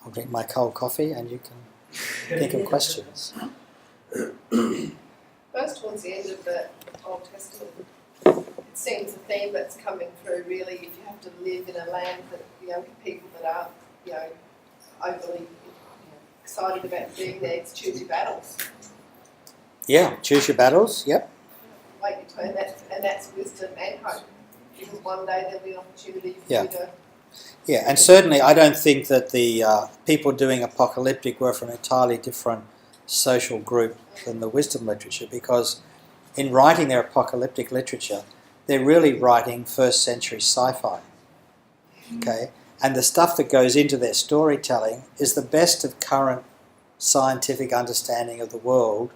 I'll drink my cold coffee and you can think of questions. First, towards the end of the Old Testament, it seems the theme that's coming through really, if you have to live in a land that, people that are, overly excited about being there, it's choose your battles. Yeah, choose your battles, yep. Wait your turn, and that's wisdom and hope. Because one day there'll be an opportunity for you to... Yeah, and certainly I don't think that the people doing apocalyptic were from an entirely different social group than the wisdom literature, because in writing their apocalyptic literature, they're really writing first century sci-fi. Okay? And the stuff that goes into their storytelling is the best of current scientific understanding of the world,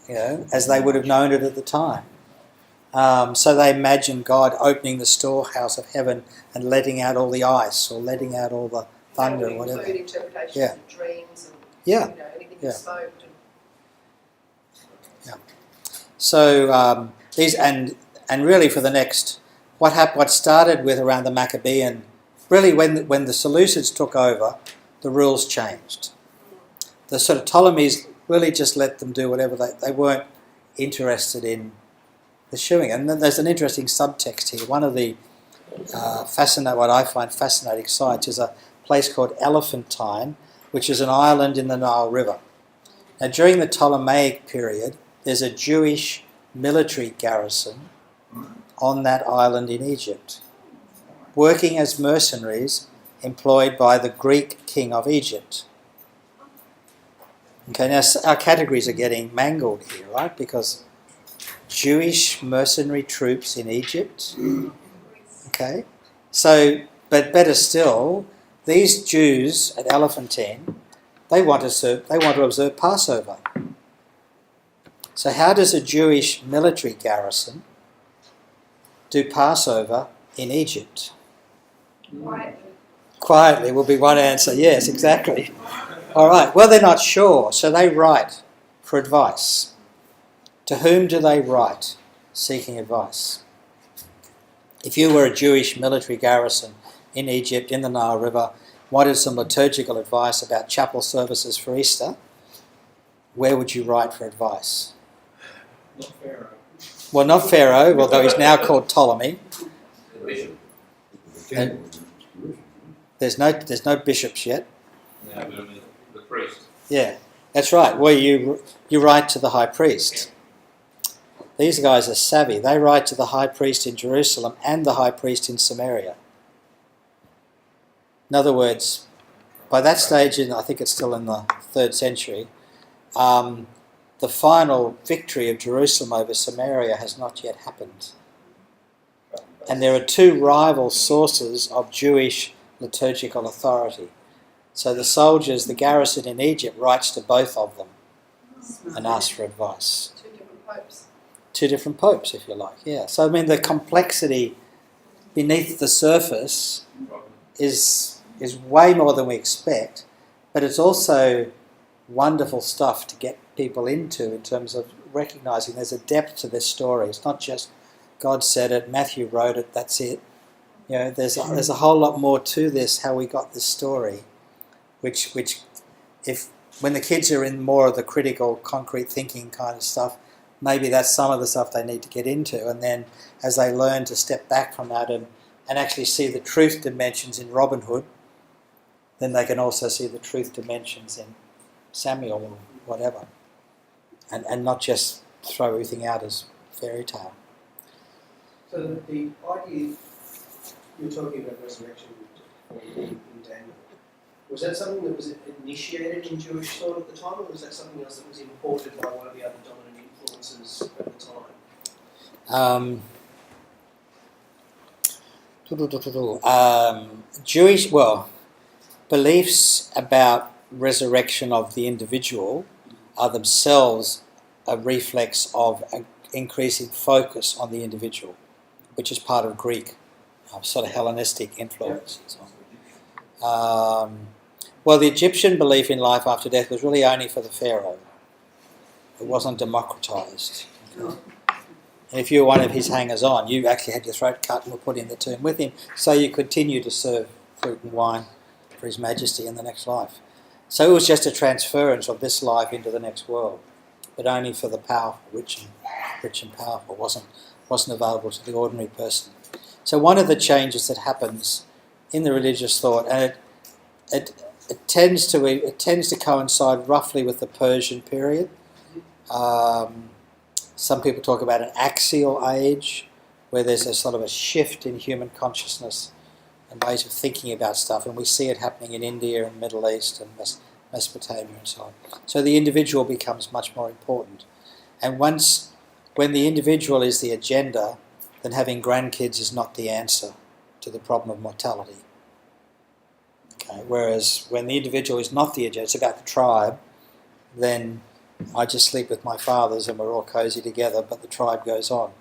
as they would have known it at the time. So they imagine God opening the storehouse of heaven and letting out all the ice or letting out all the thunder or whatever. Include interpretations of dreams and anything that's smoked. So these and really for the next what started with around the Maccabean, really when the Seleucids took over, the rules changed. The sort of Ptolemies really just let them do whatever they weren't interested in pursuing. And then there's an interesting subtext here. One of the what I find fascinating sites is a place called Elephantine, which is an island in the Nile River. Now, during the Ptolemaic period, there's a Jewish military garrison on that island in Egypt, working as mercenaries employed by the Greek king of Egypt. Okay, now our categories are getting mangled here, right? Because Jewish mercenary troops in Egypt. Okay, so, but better still, these Jews at Elephantine, they want to observe Passover. So how does a Jewish military garrison do Passover in Egypt? Quietly will be one answer. Yes, exactly. All right. Well, they're not sure, so they write for advice. To whom do they write, seeking advice? If you were a Jewish military garrison in Egypt, in the Nile River, wanted some liturgical advice about chapel services for Easter, where would you write for advice? Not Pharaoh. Well, not Pharaoh, although he's now called Ptolemy. And there's no bishops yet. No, but I mean the priest. Yeah, that's right. Well, you write to the high priest. These guys are savvy. They write to the high priest in Jerusalem and the high priest in Samaria. In other words, by that stage, I think it's still in the 3rd century, the final victory of Jerusalem over Samaria has not yet happened. And there are two rival sources of Jewish liturgical authority. So the soldiers, the garrison in Egypt, writes to both of them and asks for advice. Two different popes. Two different popes, if you like, yeah. So, I mean, the complexity beneath the surface is way more than we expect, but it's also wonderful stuff to get people into in terms of recognising there's a depth to this story. It's not just God said it, Matthew wrote it, that's it. There's a whole lot more to this, how we got this story, which if when the kids are in more of the critical, concrete thinking kind of stuff, maybe that's some of the stuff they need to get into. And then as they learn to step back from that and actually see the truth dimensions in Robin Hood, then they can also see the truth dimensions in Samuel or whatever. And not just throw everything out as fairy tale. So the idea you're talking about resurrection in Daniel, was that something that was initiated in Jewish thought at the time, or was that something else that was imported by one of the other dominant influences at the time? Jewish, beliefs about resurrection of the individual are themselves a reflex of an increasing focus on the individual, which is part of Greek, sort of Hellenistic influence. Well, the Egyptian belief in life after death was really only for the pharaoh. It wasn't democratized. Okay? And if you were one of his hangers-on, you actually had your throat cut and were put in the tomb with him, so you continue to serve fruit and wine for His Majesty in the next life. So it was just a transference of this life into the next world, but only for the powerful, rich and powerful. Wasn't available to the ordinary person. So one of the changes that happens in the religious thought, and it tends to coincide roughly with the Persian period. Some people talk about an axial age, where there's a sort of a shift in human consciousness and ways of thinking about stuff, and we see it happening in India and Middle East and Mesopotamia and so on. So the individual becomes much more important. And when the individual is the agenda, then having grandkids is not the answer to the problem of mortality. Okay. Whereas when the individual is not the agenda, it's about the tribe, then I just sleep with my fathers and we're all cosy together, but the tribe goes on.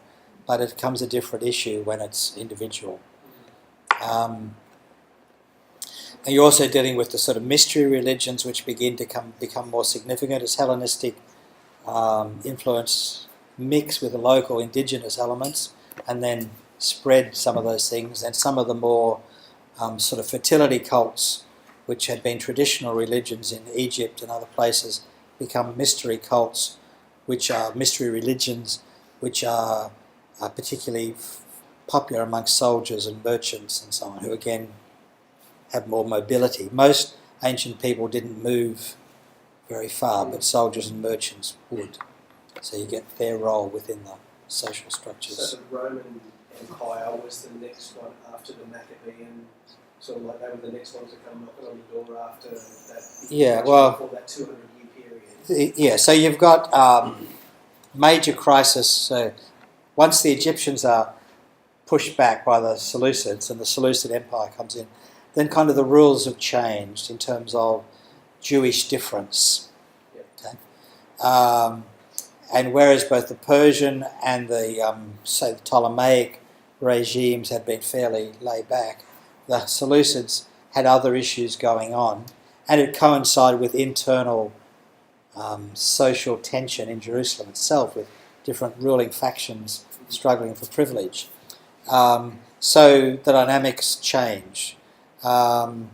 But it becomes a different issue when it's individual. And you're also dealing with the sort of mystery religions which begin to become more significant as Hellenistic influence mix with the local indigenous elements and then spread some of those things. And some of the more sort of fertility cults, which had been traditional religions in Egypt and other places, become mystery cults, which are mystery religions, which are particularly popular amongst soldiers and merchants and so on, who again have more mobility. Most ancient people didn't move very far, but soldiers and merchants would. So you get their role within the social structures. So the Roman Empire was the next one after the Maccabean, sort of like they were the next ones to come knocking on the door after that. Yeah, well, before that 200-year period. Yeah, so you've got major crisis. So once the Egyptians are pushed back by the Seleucids and the Seleucid Empire comes in, then kind of the rules have changed in terms of Jewish difference. Okay? And whereas both the Persian and the, say, the Ptolemaic regimes had been fairly laid back, the Seleucids had other issues going on, and it coincided with internal social tension in Jerusalem itself, with different ruling factions struggling for privilege. So the dynamics change. And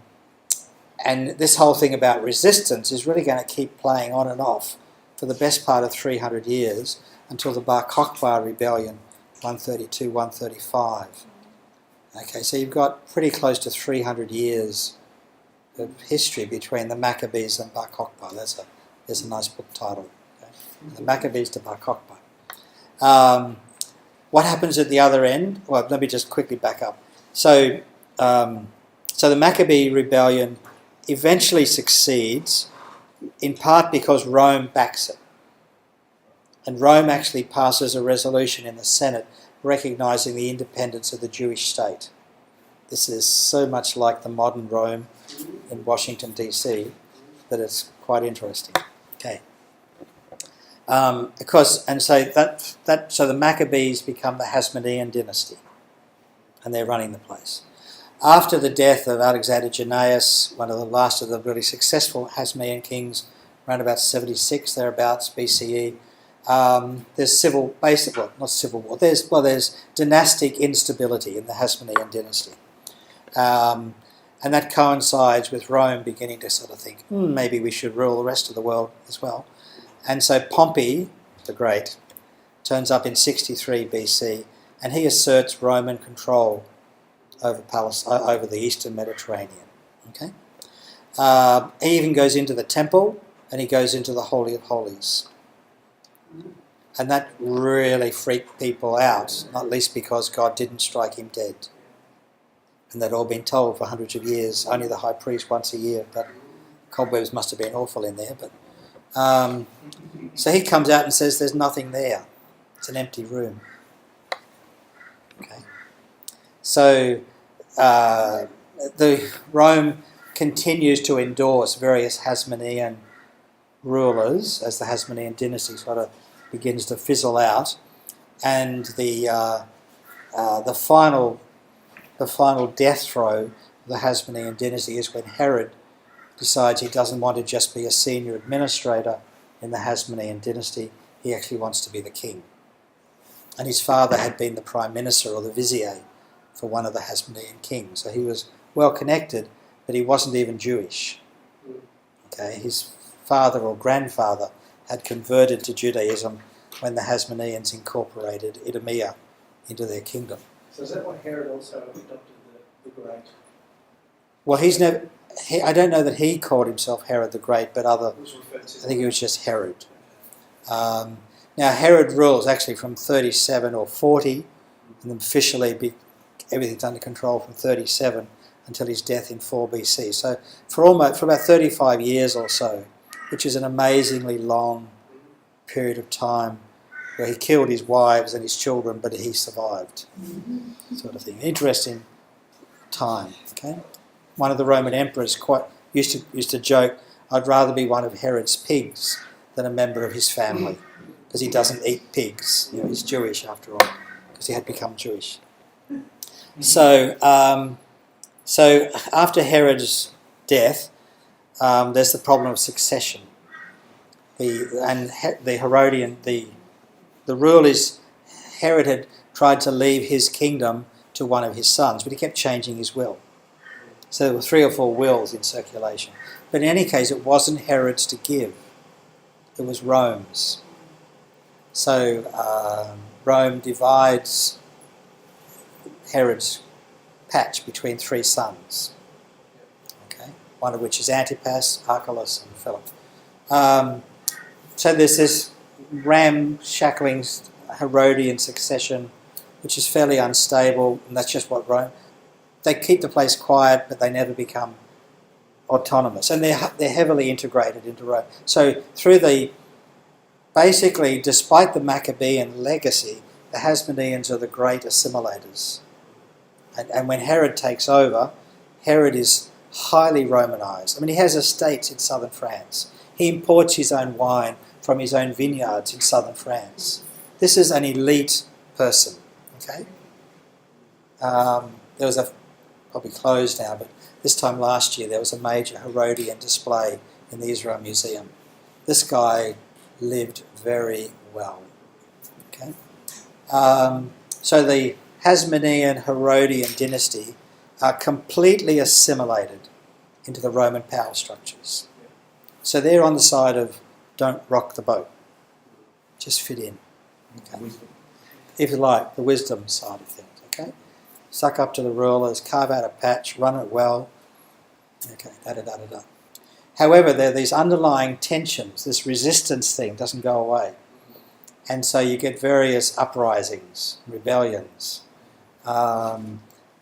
this whole thing about resistance is really going to keep playing on and off for the best part of 300 years until the Bar Kokhba rebellion, 132, 135. Okay, so you've got pretty close to 300 years of history between the Maccabees and Bar Kokhba. There's a nice book title. Okay? The Maccabees to Bar Kokhba. What happens at the other end? Well, let me just quickly back up. So the Maccabee rebellion eventually succeeds, in part because Rome backs it. And Rome actually passes a resolution in the Senate recognising the independence of the Jewish state. This is so much like the modern Rome in Washington, D.C., that it's quite interesting. Okay. So the Maccabees become the Hasmonean dynasty, and they're running the place. After the death of Alexander Jannaeus, one of the last of the really successful Hasmonean kings, around about 76 thereabouts BCE, there's dynastic instability in the Hasmonean dynasty, and that coincides with Rome beginning to sort of think, maybe we should rule the rest of the world as well. And so Pompey the Great turns up in 63 BC, and he asserts Roman control over over the Eastern Mediterranean. Okay, he even goes into the temple, and he goes into the Holy of Holies, and that really freaked people out, not least because God didn't strike him dead, and they'd all been told for hundreds of years, only the high priest once a year. But cobwebs must have been awful in there, but. So he comes out and says there's nothing there. It's an empty room. Okay. So the Rome continues to endorse various Hasmonean rulers as the Hasmonean dynasty sort of begins to fizzle out, and the final death throw of the Hasmonean dynasty is when Herod decides he doesn't want to just be a senior administrator in the Hasmonean dynasty, he actually wants to be the king. And his father had been the prime minister or the vizier for one of the Hasmonean kings, so he was well connected, but he wasn't even Jewish. Okay, his father or grandfather had converted to Judaism when the Hasmoneans incorporated Idumea into their kingdom. So is that why Herod also adopted the Great? Well, I don't know that he called himself Herod the Great, but Was referred to. I think he was just Herod. Now, Herod rules actually from 37 or 40, and then officially everything's under control from 37 until his death in 4 BC. So for about 35 years or so, which is an amazingly long period of time, where he killed his wives and his children, but he survived, sort of thing. Interesting time. Okay, one of the Roman emperors used to joke, "I'd rather be one of Herod's pigs than a member of his family," because he doesn't eat pigs. You know, he's Jewish after all, because he had become Jewish. So after Herod's death, there's the problem of succession. The Herodian, the rule is Herod had tried to leave his kingdom to one of his sons, but he kept changing his will. So there were 3 or 4 wills in circulation. But in any case, it wasn't Herod's to give. It was Rome's. So Rome divides Herod's patch between 3 sons. Okay, one of which is Antipas, Archelaus, and Philip. So there's this ramshackling Herodian succession, which is fairly unstable, and that's just what Rome. They keep the place quiet, but they never become autonomous, and they're heavily integrated into Rome. So basically, despite the Maccabean legacy, the Hasmoneans are the great assimilators. And when Herod takes over, Herod is highly Romanized. I mean, he has estates in southern France. He imports his own wine from his own vineyards in southern France. This is an elite person, okay? There was probably closed now, but this time last year there was a major Herodian display in the Israel Museum. This guy lived very well, okay? So the Hasmonean Herodian dynasty are completely assimilated into the Roman power structures. So they're on the side of don't rock the boat, just fit in. Okay. If you like, the wisdom side of things. Okay, suck up to the rulers, carve out a patch, run it well. Okay, da-da-da-da-da. However, there are these underlying tensions. This resistance thing doesn't go away, and so you get various uprisings, rebellions.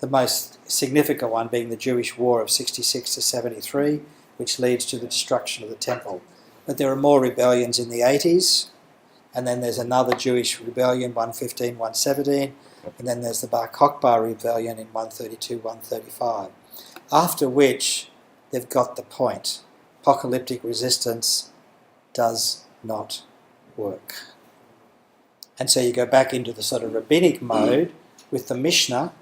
The most significant one being the Jewish War of 66 to 73, which leads to the destruction of the temple. But there are more rebellions in the 80s, and then there's another Jewish rebellion, 115, 117, and then there's the Bar Kokhba rebellion in 132, 135. After which, they've got the point. Apocalyptic resistance does not work. And so you go back into the sort of rabbinic mode with the Mishnah,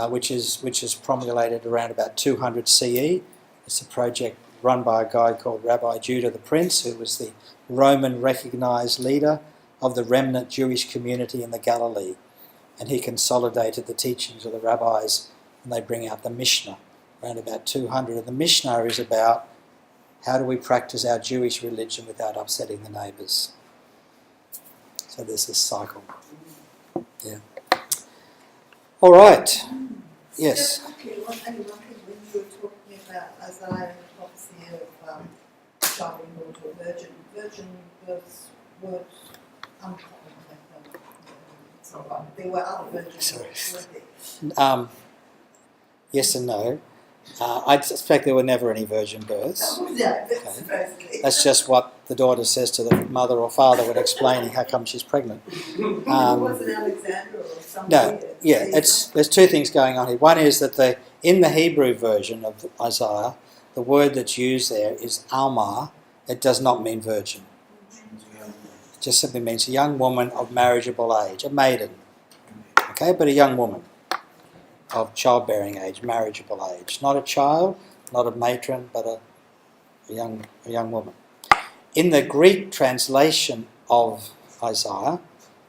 which is promulgated around about 200 CE. It's a project run by a guy called Rabbi Judah the Prince, who was the Roman recognised leader of the remnant Jewish community in the Galilee. And he consolidated the teachings of the rabbis, and they bring out the Mishnah around about 200. And the Mishnah is about how do we practice our Jewish religion without upsetting the neighbours. So there's this cycle. Yeah. All right. Yes. Just quickly, when you were talking about Isaiah and the prophecy of child being born to a virgin births weren't uncommon. It's not like there were other virgins, weren't there? Yes and no. I suspect there were never any virgin births. Yeah, supposedly. That's just what the daughter says to the mother or father when explaining how come she's pregnant. Was it Alexander or somebody? No, yeah, there's 2 things going on here. One is that in the Hebrew version of Isaiah, the word that's used there is Alma. It does not mean virgin. It just simply means a young woman of marriageable age, a maiden. Okay, but a young woman of childbearing age, marriageable age. Not a child, not a matron, but a young woman. In the Greek translation of Isaiah,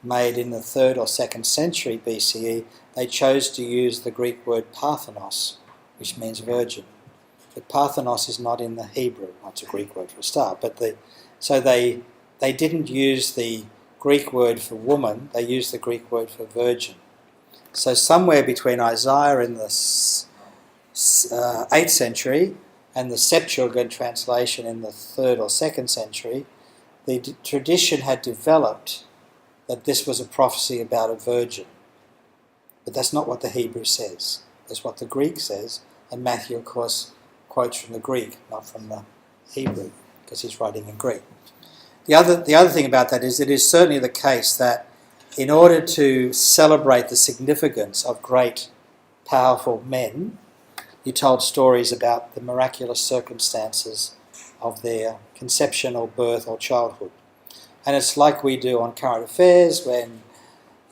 made in the 3rd or 2nd century BCE, they chose to use the Greek word parthenos, which means virgin. But Parthenos is not in the Hebrew. That's a Greek word for a start. But they didn't use the Greek word for woman. They used the Greek word for virgin. So somewhere between Isaiah in the 8th century and the Septuagint translation in the 3rd or 2nd century, the tradition had developed that this was a prophecy about a virgin. But that's not what the Hebrew says. That's what the Greek says. And Matthew, of course, quotes from the Greek, not from the Hebrew, because he's writing in Greek. The other thing about that is it is certainly the case that in order to celebrate the significance of great, powerful men, you told stories about the miraculous circumstances of their conception or birth or childhood. And it's like we do on current affairs when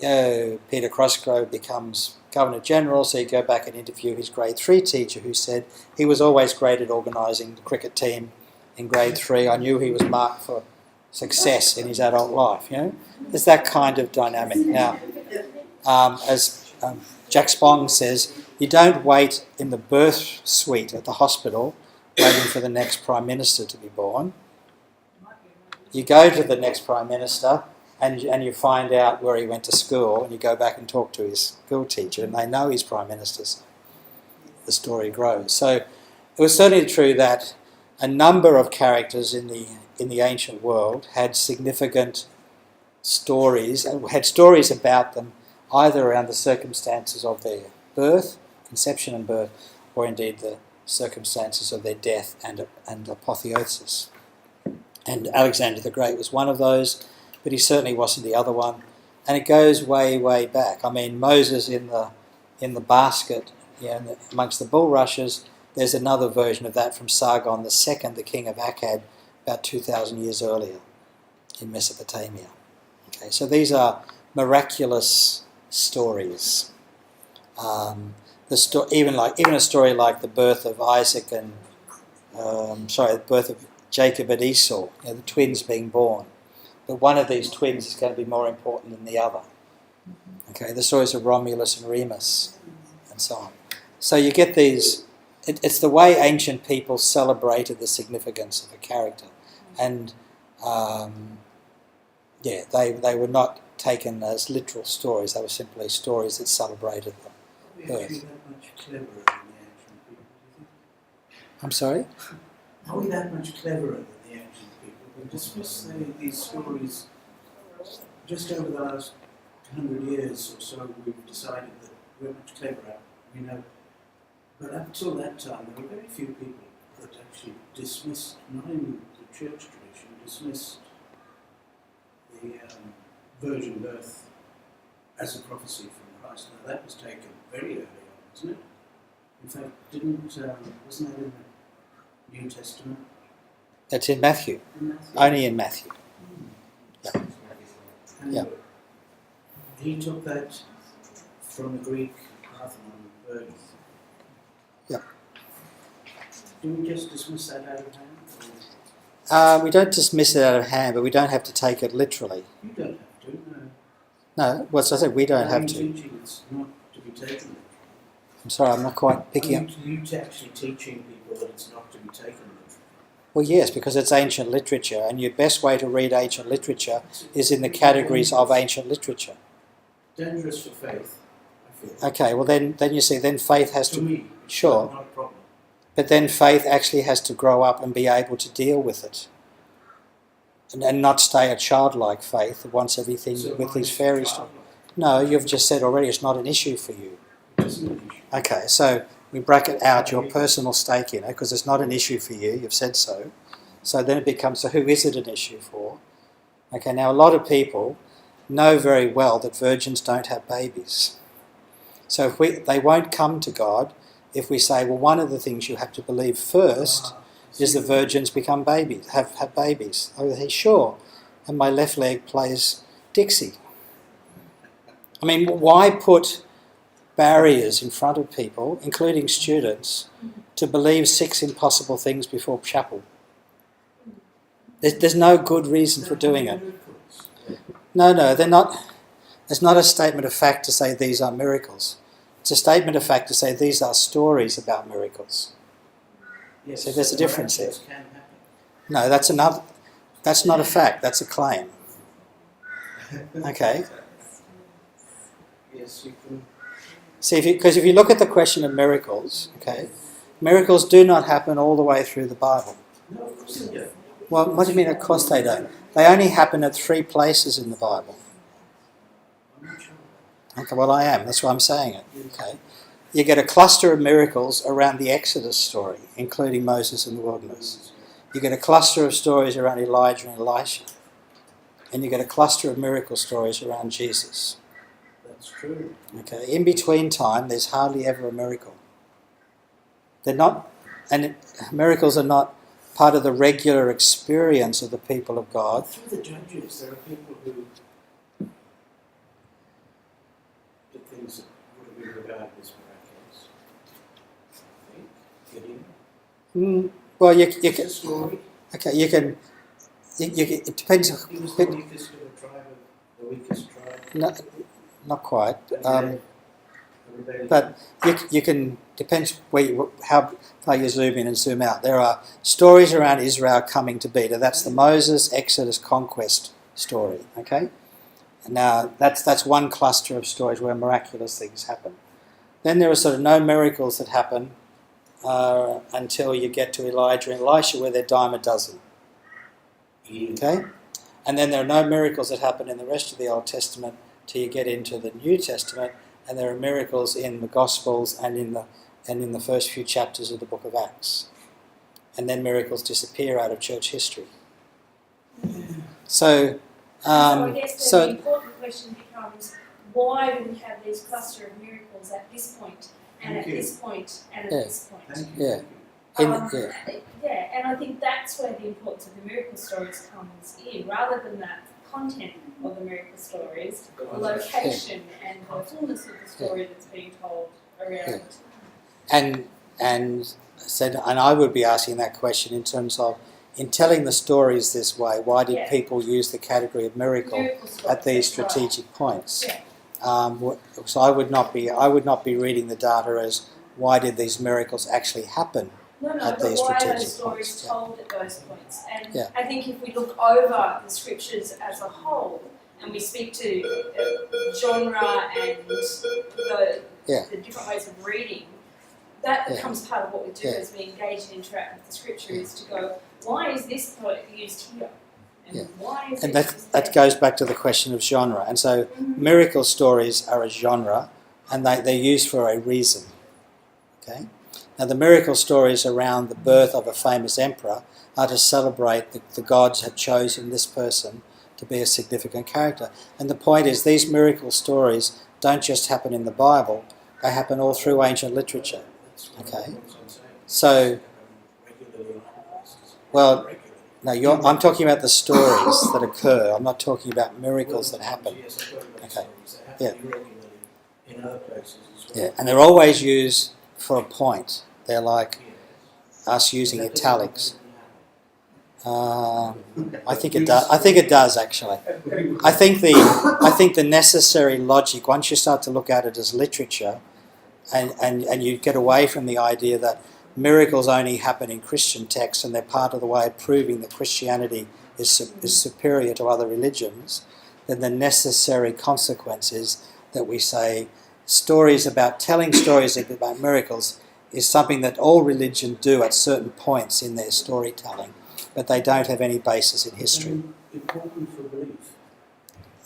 Peter Crossgrove becomes Governor General, so you go back and interview his grade 3 teacher who said he was always great at organising the cricket team in grade 3. I knew he was marked for success in his adult life. There's that kind of dynamic. Now, as Jack Spong says, you don't wait in the birth suite at the hospital waiting for the next Prime Minister to be born. You go to the next Prime Minister and you find out where he went to school, and you go back and talk to his school teacher, and they know he's Prime Minister. So the story grows. So it was certainly true that a number of characters in the ancient world had significant stories, and had stories about them either around the circumstances of their birth, conception and birth, or indeed the circumstances of their death and apotheosis. And Alexander the Great was one of those, but he certainly wasn't the other one. And it goes way, way back. I mean, Moses in the basket, amongst the bulrushes. There's another version of that from Sargon II, the king of Akkad, about 2,000 years earlier in Mesopotamia. Okay, so these are miraculous stories. Even a story like the birth of Isaac and the birth of Jacob and Esau, the twins being born. But one of these twins is going to be more important than the other. Okay, the stories of Romulus and Remus, and so on. So you get these. It's the way ancient people celebrated the significance of a character, and they were not taken as literal stories. They were simply stories that celebrated them. Are we actually that much cleverer than the ancient people, do you think? I'm sorry? Are we that much cleverer than the ancient people? We dismiss these stories just over the last 100 years or so. We've decided that we're much cleverer, But up till that time, there were very few people that actually dismissed, not in the church tradition, dismissed the virgin birth as a prophecy from Christ. Now that was taken very early on, wasn't it? In fact, wasn't that in the New Testament? That's in Matthew. In Matthew? Only in Matthew. Yeah. And Yeah. he took that from the Greek Parthenon virgin. Yeah. Do we just dismiss that out of hand? We don't dismiss it out of hand, but we don't have to take it literally. You don't have to, no. No, well, so I said we don't have to. Teaching it's not to be taken literally. I'm sorry, I'm not quite picking up. You actually teaching people that it's not to be taken literally. Well, yes, because it's ancient literature, and your best way to read ancient literature is in the categories of ancient literature. Dangerous for faith, I feel. Okay, well then you see, then faith has To to, me, sure, not a problem. but then faith actually has to grow up and be able to deal with it, and not stay a childlike faith that wants everything So with why these is it fairy stories. childlike? No, you've just said already it's not an issue for you. It isn't an issue. Okay, so we bracket out your personal stake in it because it's not an issue for you, you've said so. So then it becomes, so who is it an issue for? Okay, now a lot of people know very well that virgins don't have babies. So they won't come to God if we say, well, one of the things you have to believe first is the virgins become babies, have babies. Oh, he's sure. And my left leg plays Dixie. I mean, why put barriers in front of people, including students, to believe 6 impossible things before chapel? There's no good reason for doing it. No, they're not. It's not a statement of fact to say these are miracles. It's a statement of fact to say these are stories about miracles. Yes, So there's a difference there. miraculous can happen. No, that's not a fact, that's a claim. Okay? Yes, you can. See, because if you look at the question of miracles, okay, miracles do not happen all the way through the Bible. No, of course they do. Well, what do you mean, of course they don't? They only happen at 3 places in the Bible. I'm not sure. Okay, well, I am. That's why I'm saying it. Okay, you get a cluster of miracles around the Exodus story, including Moses in the wilderness. You get a cluster of stories around Elijah and Elisha, and you get a cluster of miracle stories around Jesus. That's true. Okay, in between time, there's hardly ever a miracle. They're not, and miracles are not part of the regular experience of the people of God. Through the judges, there are people who did things that would have been regarded as miraculous. I think. Gideon. Well, you It's a can. story. Okay, you can. It depends. He was the weakest of the tribe of the weakest tribe. Not quite. And the rebellion. But you can, depends how far you zoom in and zoom out. There are stories around Israel coming to Beta. That's the Moses Exodus conquest story. Okay, now that's one cluster of stories where miraculous things happen. Then there are sort of no miracles that happen until you get to Elijah and Elisha, where they're dime a dozen. Okay, and then there are no miracles that happen in the rest of the Old Testament till you get into the New Testament. And there are miracles in the Gospels and in the first few chapters of the book of Acts. And then miracles disappear out of church history. So, I guess the so important question becomes, why do we have these cluster of miracles at this point, and Thank at you. this point, and Yeah. at this point? Thank you. Yeah. Yeah, and I think that's where the importance of the miracle stories comes in, rather than that content of the miracle stories, the location and the fullness of the story that's being told around. and I would be asking that question in terms of, in telling the stories this way, why did Yeah. people use the category of miracle Miracle stories, at these that's right. strategic points? Yeah. So I would not be reading the data as why did these miracles actually happen? No, At but these why are strategic those stories points, yeah. told at those points? And Yeah. I think if we look over the scriptures as a whole, and we speak to genre and Yeah. the different ways of reading, that Yeah. becomes part of what we do Yeah. as we engage and interact with the scripture, is to go, why is this point used here? And Yeah. why is And it used that there? goes back to the question of genre. And so Mhm. miracle stories are a genre, and they're used for a reason. Okay? Now the miracle stories around the birth of a famous emperor are to celebrate the gods had chosen this person to be a significant character. And the point is, these miracle stories don't just happen in the Bible, they happen all through ancient literature. That's one of Okay. the points I'm saying. So, Regularly on places. well, Regularly. no, I'm talking about the stories that occur. I'm not talking about miracles that happen. Yes, I'm talking about Okay. stories that happen irregularly in other places as well. Yeah, and they're always used for a point. They're like Yeah. us using That doesn't italics. happen. I think it does. I think it does actually. I think the necessary logic, once you start to look at it as literature, and you get away from the idea that miracles only happen in Christian texts and they're part of the way of proving that Christianity is superior to other religions, then the necessary consequence is that we say telling stories about miracles is something that all religions do at certain points in their storytelling, but they don't have any basis in history. Important for belief.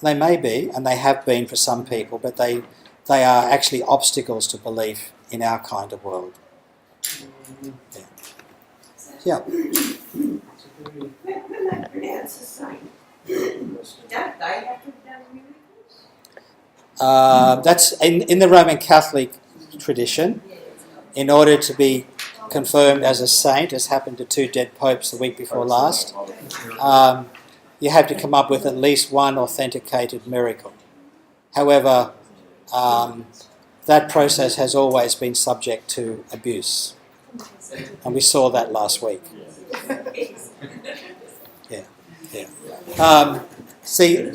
They may be, and they have been for some people, but they are actually obstacles to belief in our kind of world. Yeah. It's a very When they pronounce the same, interesting. don't they have to have done miracles? That's in the Roman Catholic tradition. In order to be confirmed as a saint, as happened to 2 dead popes the week before last, you have to come up with at least one authenticated miracle. However, that process has always been subject to abuse, and we saw that last week. See,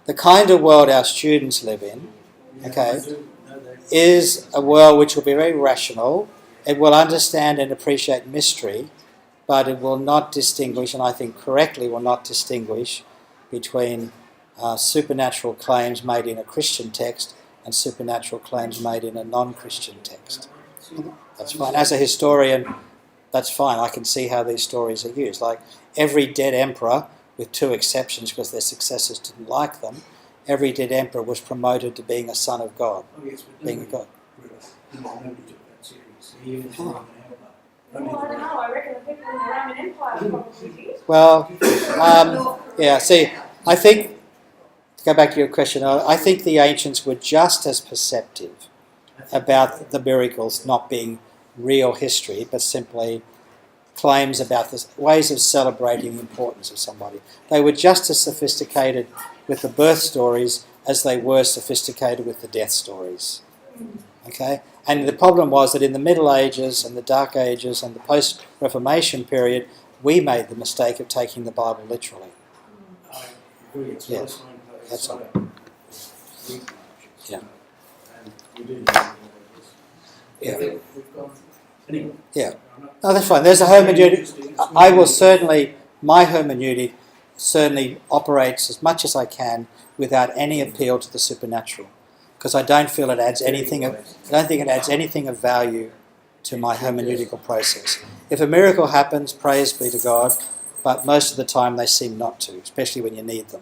the kind of world our students live in, okay, is a world which will be very rational It will understand and appreciate mystery, but it will not distinguish, and I think correctly will not distinguish, between supernatural claims made in a Christian text and supernatural claims made in a non-Christian text. That's fine. As a historian, that's fine. I can see how these stories are used. Like every dead emperor, with two exceptions because their successors didn't like them, every dead emperor was promoted to being a son of God, Oh, yes, but being a god. nobody took that seriously. Even if Oh. they were an empire. Well, I don't know, I reckon the people in the Roman Empire probably did. Well, yeah, see, I think, to go back to your question, I think the ancients were just as perceptive about the miracles not being real history, but simply claims about the ways of celebrating the importance of somebody. They were just as sophisticated with the birth stories as they were sophisticated with the death stories. Okay? And the problem was that in the Middle Ages and the Dark Ages and the post-Reformation period, we made the mistake of taking the Bible literally. I agree, it's Yeah. well signed by the That's side. all. Yeah. And we do need all of this. Yeah. I think we've gone. Anyway. Yeah. I'm not- No, that's fine. There's a hermeneutic. I will certainly, my hermeneutic certainly operates as much as I can without any appeal to the supernatural, because I don't feel it adds anything. I don't think it adds anything of value to my hermeneutical process. If a miracle happens, praise be to God, but most of the time they seem not to, especially when you need them.